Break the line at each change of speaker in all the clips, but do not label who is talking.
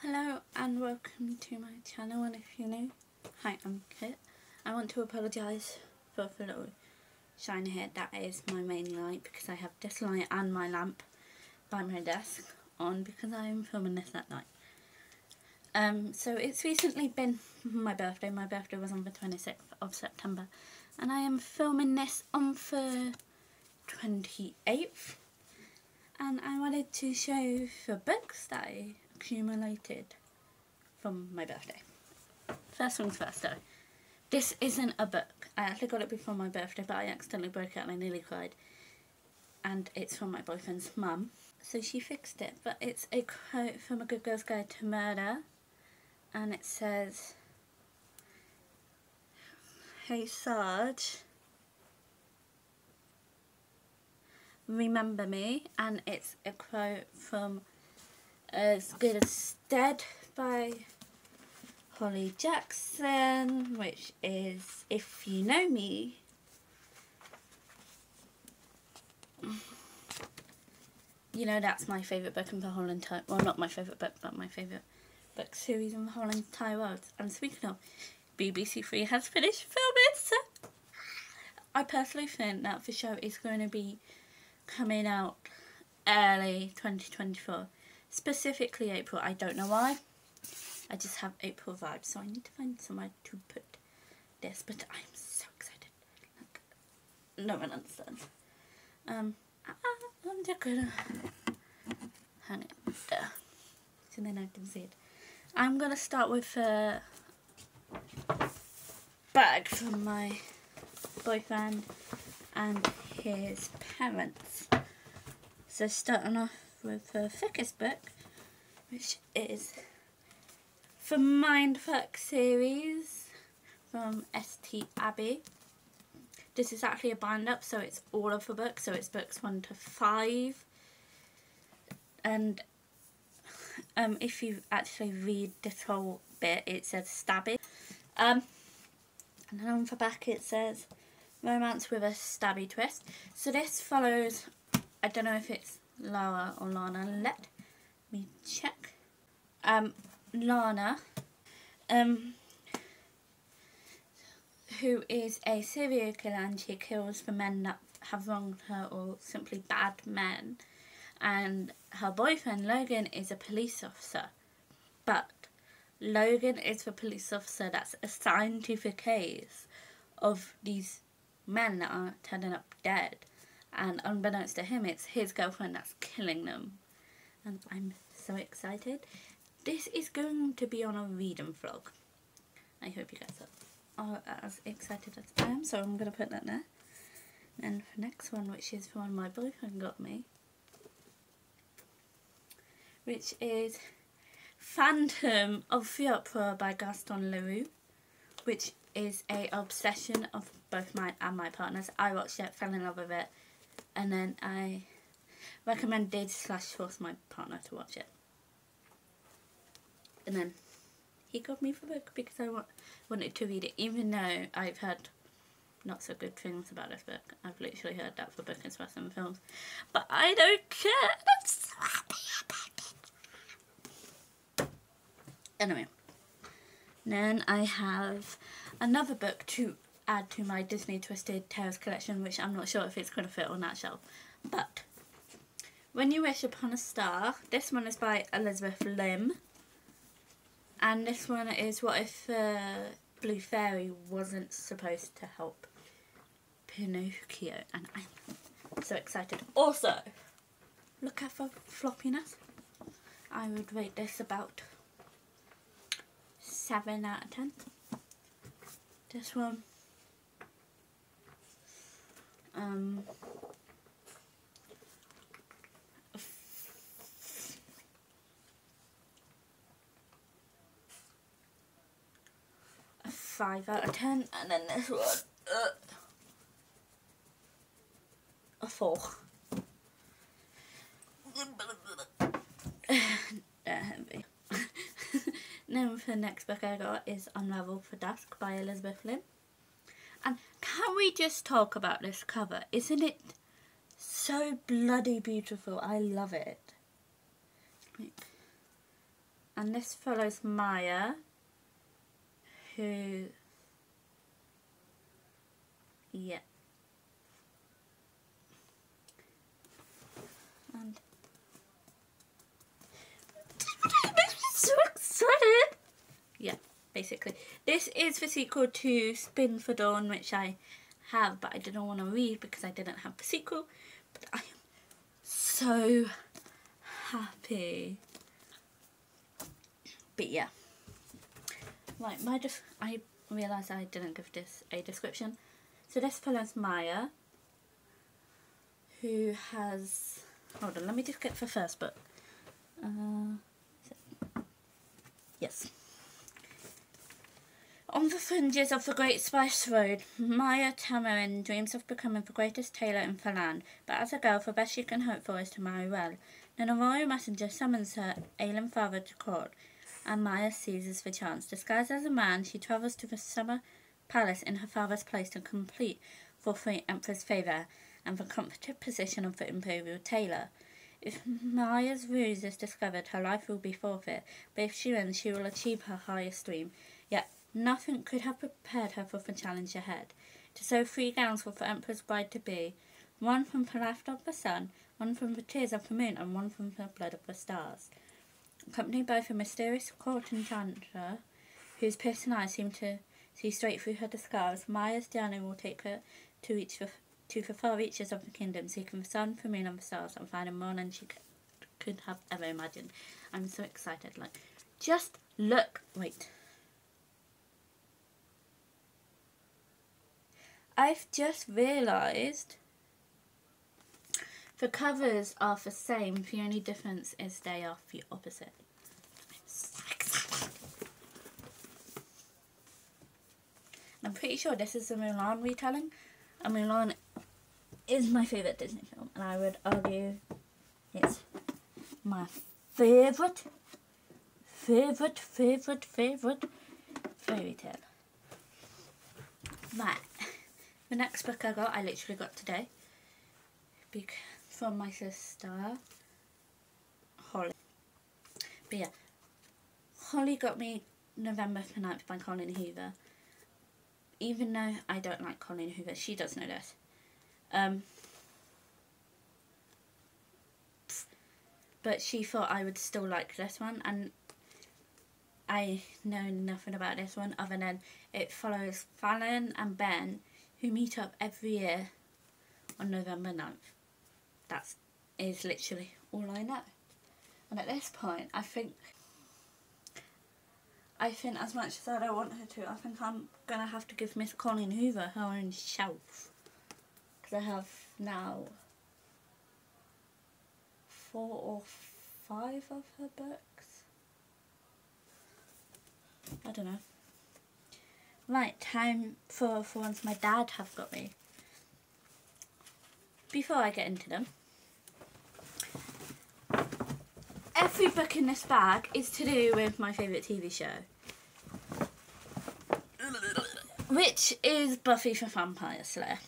Hello and welcome to my channel, and if you're new, hi, I'm Kit. I want to apologise for the little shine here. That is my main light because I have this light and my lamp by my desk on because I am filming this at night. So it's recently been my birthday. My birthday was on the 26th of September and I am filming this on the 28th, and I wanted to show the books that I accumulated from my birthday. First things first though, this isn't a book. I actually got it before my birthday, but I accidentally broke it and I nearly cried. And it's from my boyfriend's mum, so she fixed it. But it's a quote from A Good Girl's Guide to Murder, and it says, "Hey Sarge, remember me." And it's a quote from As Good as Dead by Holly Jackson, which is If You Know Me. You know, that's my favourite book in the whole entire, well, not my favourite book, but my favourite book series in the whole entire world. And speaking of, BBC Three has finished filming, so I personally think that the show is going to be coming out early 2024. Specifically April. I don't know why. I just have April vibes, so I need to find somewhere to put this. But I'm so excited. Like, no one understands. I'm just gonna hang it there, so then I can see it. I'm gonna start with a bag from my boyfriend and his parents. So starting off with the thickest book, which is the Mindfuck series from St. Abbey. This is actually a bind up, so it's all of the books, so it's books 1 to 5. And if you actually read this whole bit, it says stabby. And then on the back it says romance with a stabby twist. So this follows, I don't know if it's Lara or Lana, let me check. Lana, who is a serial killer, and she kills the men that have wronged her or simply bad men. And her boyfriend Logan is a police officer, but Logan is the police officer that's assigned to the case of these men that are turning up dead. And unbeknownst to him, it's his girlfriend that's killing them. And I'm so excited. This is going to be on a reading vlog. I hope you guys are as excited as I am, so I'm going to put that there. And the next one, which is the one my boyfriend got me, which is Phantom of the Opera by Gaston Leroux, which is a obsession of both mine and my partner's. I watched it, fell in love with it, and then I recommended / forced my partner to watch it. And then he got me the book because I wanted to read it, even though I've heard not so good things about this book. I've literally heard that the book is worse than the films. But I don't care. I'm so happy about it. Anyway. Then I have another book to add to my Disney Twisted Tales collection, which I'm not sure if it's going to fit on that shelf. But When You Wish Upon a Star. This one is by Elizabeth Lim. And this one is What If Blue Fairy Wasn't Supposed to Help Pinocchio. And I'm so excited. Also, look at the floppiness. I would rate this about 7 out of 10. This one, a 5 out of 10, and then this one, a 4. Heavy. Then the next book I got is Unravel for Dusk by Elizabeth Lim. And can we just talk about this cover? Isn't it so bloody beautiful? I love it. And this follows Maya, who, yeah. And so excited! Yeah, basically. This is the sequel to Spin for Dawn, which I have, but I didn't want to read because I didn't have the sequel. But I am so happy. But yeah. Right, I realised I didn't give this a description. So this follows Maya, who has... Hold on, let me just get the first book. Yes. On the fringes of the Great Spice Road, Maya Tamarin dreams of becoming the greatest tailor in the land, but as a girl, the best she can hope for is to marry well. Then a royal messenger summons her ailing father to court, and Maya seizes the chance. Disguised as a man, she travels to the summer palace in her father's place to complete for the Emperor's favour and the comfortable position of the imperial tailor. If Maya's ruse is discovered, her life will be forfeit, but if she wins, she will achieve her highest dream. Yet nothing could have prepared her for the challenge ahead. To sew 3 gowns for the Emperor's bride-to-be, one from the laughter of the sun, one from the tears of the moon, and one from the blood of the stars. Accompanied by the mysterious court enchanter, whose piercing eyes seem to see straight through her disguise, Maya's journey will take her to the far reaches of the kingdom, seeking the sun, the moon, and the stars, and finding more than she could have ever imagined. I'm so excited. Like, just look. Wait. I've just realised the covers are the same. The only difference is they are the opposite. I'm so excited. I'm pretty sure this is a Mulan retelling. And Mulan is my favourite Disney film, and I would argue it's my favourite fairy tale. Right, the next book I literally got today, from my sister, Holly. But yeah, Holly got me November the 9th by Colleen Hoover. Even though I don't like Colleen Hoover, she does know this. But she thought I would still like this one, and I know nothing about this one other than it follows Fallon and Ben, who meet up every year on November 9th. That is literally all I know. And at this point, I think as much as I don't want her to, I think I'm going to have to give Miss Colleen Hoover her own shelf. Because I have now 4 or 5 of her books. I don't know. Right, time for ones my dad have got me. Before I get into them, every book in this bag is to do with my favourite TV show, which is Buffy the Vampire Slayer.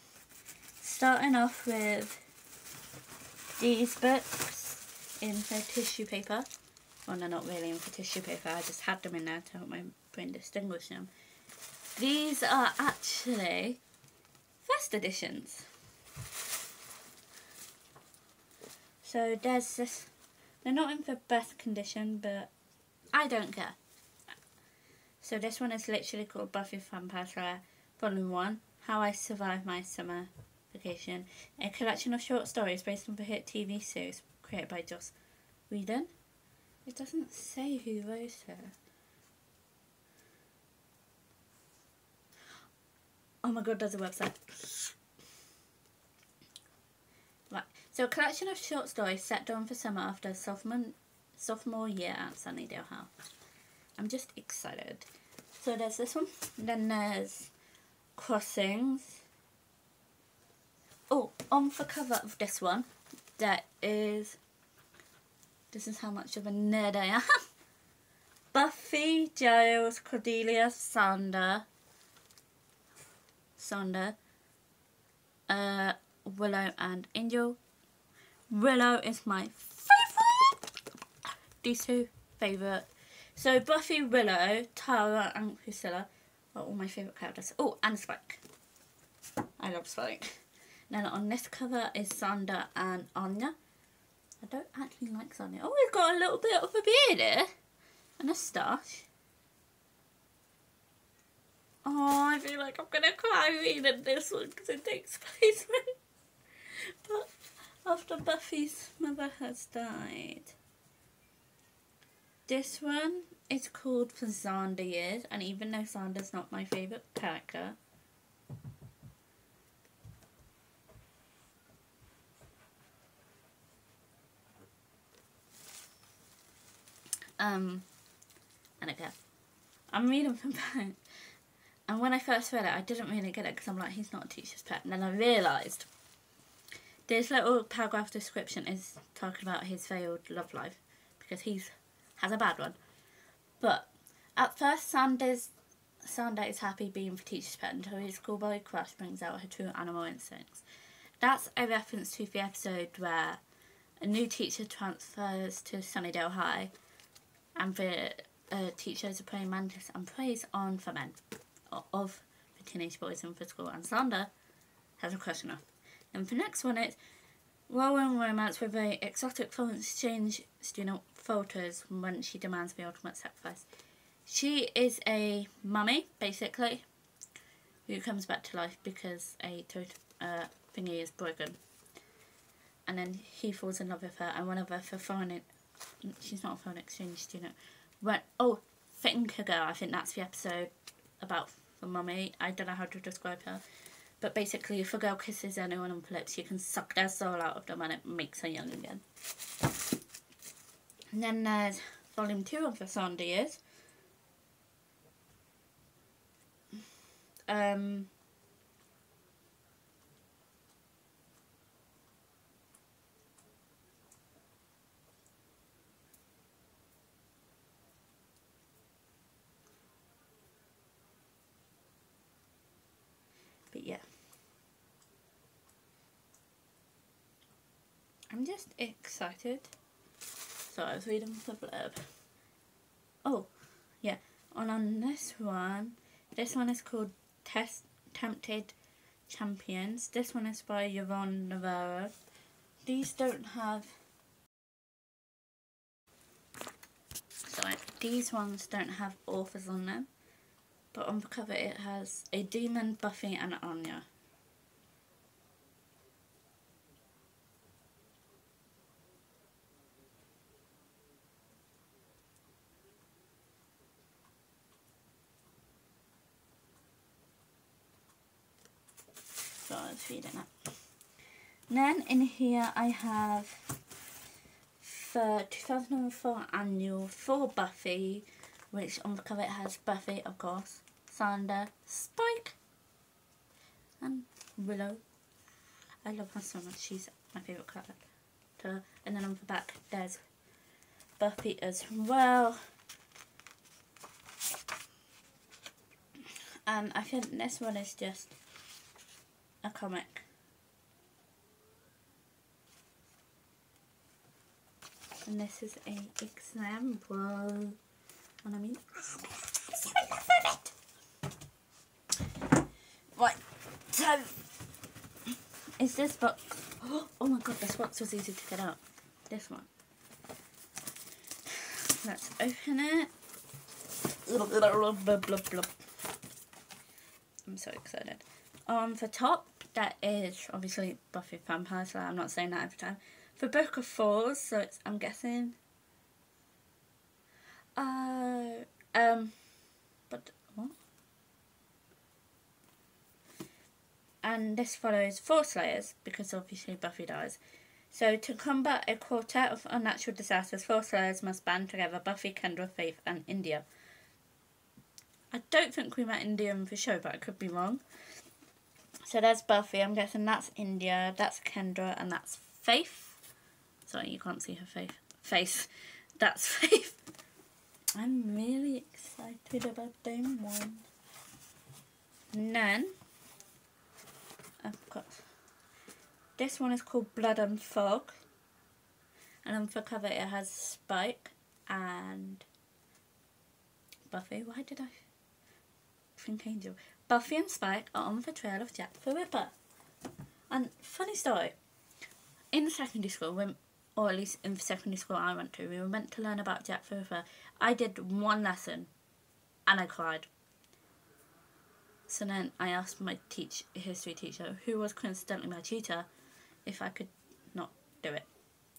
Starting off with these books in the tissue paper. Well, they're not really in the tissue paper, I just had them in there to help my brain distinguish them. These are actually first editions. So there's this, they're not in the best condition, but I don't care. So this one is literally called Buffy the Vampire Slayer, Volume 1, How I Survived My Summer Vacation, a collection of short stories based on the hit TV series created by Joss Whedon. It doesn't say who wrote it. Oh my god, there's a website. Right, so a collection of short stories set during the summer after sophomore year at Sunnydale House. I'm just excited. So there's this one. Then there's Crossings. Oh, on the cover of this one, this is how much of a nerd I am. Buffy, Giles, Cordelia, Sonder, Willow and Angel. Willow is my favourite. These two favourite So Buffy, Willow, Tara and Priscilla are all my favourite characters. Oh, and Spike. I love Spike. Then on this cover is Xander and Anya. I don't actually like Xander. Oh, he's got a little bit of a beard here. And a moustache. Oh, I feel like I'm going to cry reading this one because it takes place but after Buffy's mother has died. This one is called For Xander Years, and even though Xander's not my favourite character, and again, I'm reading from back. And when I first read it, I didn't really get it because I'm like, he's not a teacher's pet. And then I realised this little paragraph description is talking about his failed love life because he has a bad one. But at first, Xander is happy being for teacher's pet until his schoolboy crush brings out her true animal instincts. That's a reference to the episode where a new teacher transfers to Sunnydale High and the teacher is a praying mantis and preys on the men of the teenage boys in the school, and Xander has a crush on her. And the next one is whirlwind romance with a exotic foreign exchange student falters when she demands the ultimate sacrifice. She is a mummy, basically, who comes back to life because a thingy is broken. And then he falls in love with her, and one of her she's not a foreign exchange student. Think a Girl, I think that's the episode about the mummy. I don't know how to describe her. But basically, if a girl kisses anyone on the lips, you can suck their soul out of them and it makes her young again. And then there's volume 2 of The Xander Years. But yeah. I'm just excited. So I was reading the blurb. Oh, yeah. On this one is called Tempted Champions. This one is by Yvonne Navarro. These ones don't have authors on them. But on the cover it has a demon, Buffy and Anya. So I was reading it. And then in here I have the 2004 annual for Buffy, which on the cover it has Buffy, of course, Xander, Spike, and Willow. I love her so much, she's my favourite character. And then on the back there's Buffy as well. And I think this one is just a comic. And this is an example. What I mean? Right, so is this box? Oh my god, this box was easy to get out. This one. Let's open it. I'm so excited. On the top, that is obviously Buffy Vampire Slayer. I'm not saying that every time. The Book of Falls, so it's, I'm guessing. But what? And this follows 4 Slayers, because obviously Buffy dies. So to combat a quartet of unnatural disasters, 4 Slayers must band together: Buffy, Kendra, Faith and India. I don't think we met India in the show, but I could be wrong. So there's Buffy, I'm guessing that's India, that's Kendra, and that's Faith. Sorry, you can't see her face. That's Faith. I'm really excited about them one. And then I've got this one is called Blood and Fog, and on the cover it has Spike and Buffy. Why did I think Angel? Buffy and Spike are on the trail of Jack the Ripper. And funny story, in secondary school, or at least in the secondary school I went to, we were meant to learn about Jack the Ripper. I did one lesson and I cried. So then I asked my history teacher, who was coincidentally my tutor, if I could not do it.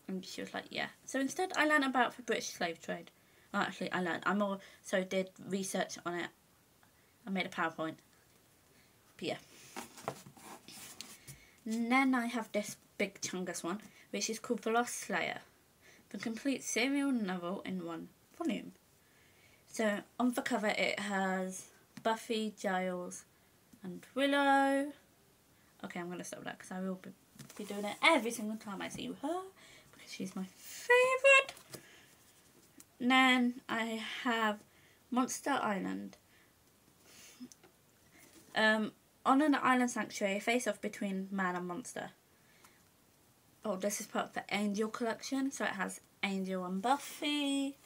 And she was like, yeah. So instead I learned about the British slave trade. Well, actually I also did research on it. I made a PowerPoint. But yeah. And then I have this big chungus one, which is called The Lost Slayer. The complete serial novel in one volume. So on the cover it has Buffy, Giles and Willow. Okay, I'm going to stop that because I will be doing it every single time I see her because she's my favourite. Then I have Monster Island. On an island sanctuary, a face-off between man and monster. Oh, this is part of the Angel collection, so it has Angel and Buffy.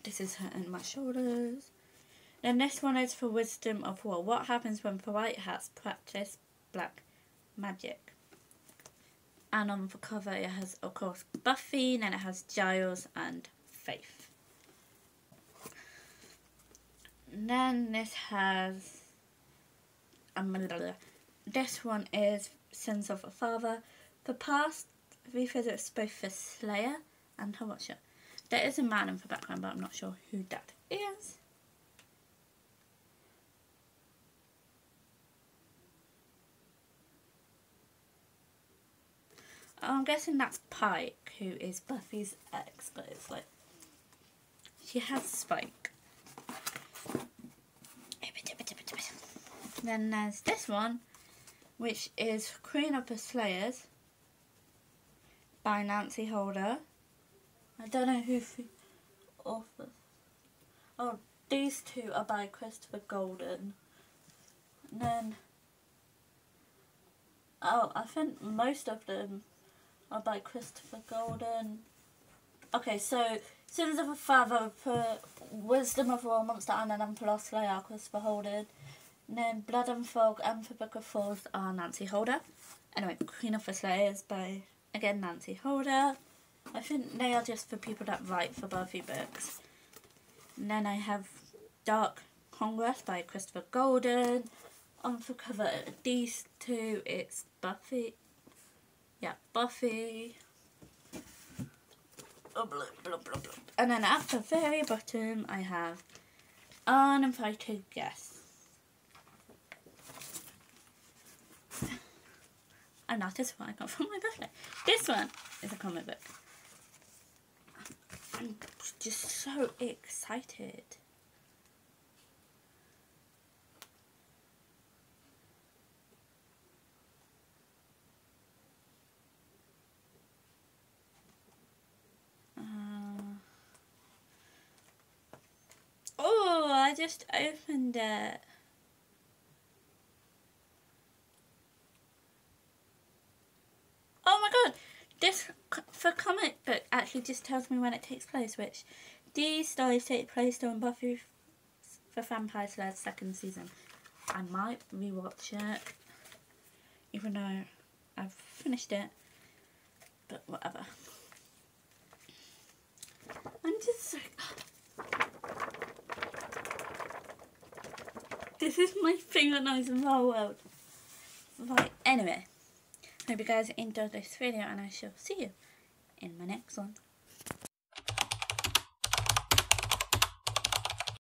This is her and my shoulders. Then this one is for Wisdom of War. What happens when the white hats practice black magic? And on the cover it has, of course, Buffy, and then it has Giles and Faith. And then this has... this one is Sins of a Father. The past revisits both the Slayer and her Watcher. There is a man in the background, but I'm not sure who that is. I'm guessing that's Pike, who is Buffy's ex, but it's like she has Spike. Then there's this one, which is Queen of the Slayers by Nancy Holder. I don't know who the authors. Oh, these two are by Christopher Golden. And then, oh, I think most of them are by Christopher Golden. Okay, so Sins of a Father, for Wisdom of War, Monster Island and for Lost Slayer, Christopher Golden. And then Blood and Fog and the Book of Falls are Nancy Holder. Anyway, Queen of the Slayers by, again, Nancy Holder. I think they are just for people that write for Buffy books. And then I have Dark Congress by Christopher Golden. On the cover of these two, it's Buffy. Yeah, Buffy. Oh, blah, blah, blah, blah. And then at the very bottom, I have Uninvited Guests. And that is what I got from my birthday. This one is a comic book. I'm just so excited. Oh, I just opened it. Oh my god, this for comic book actually just tells me when it takes place, which these stories take place during Buffy the Vampire Slayer's second season. I might rewatch it, even though I've finished it, but whatever. I'm just so... This is my favourite noise in the whole world. Right, anyway. Hope you guys enjoyed this video and I shall see you in my next one.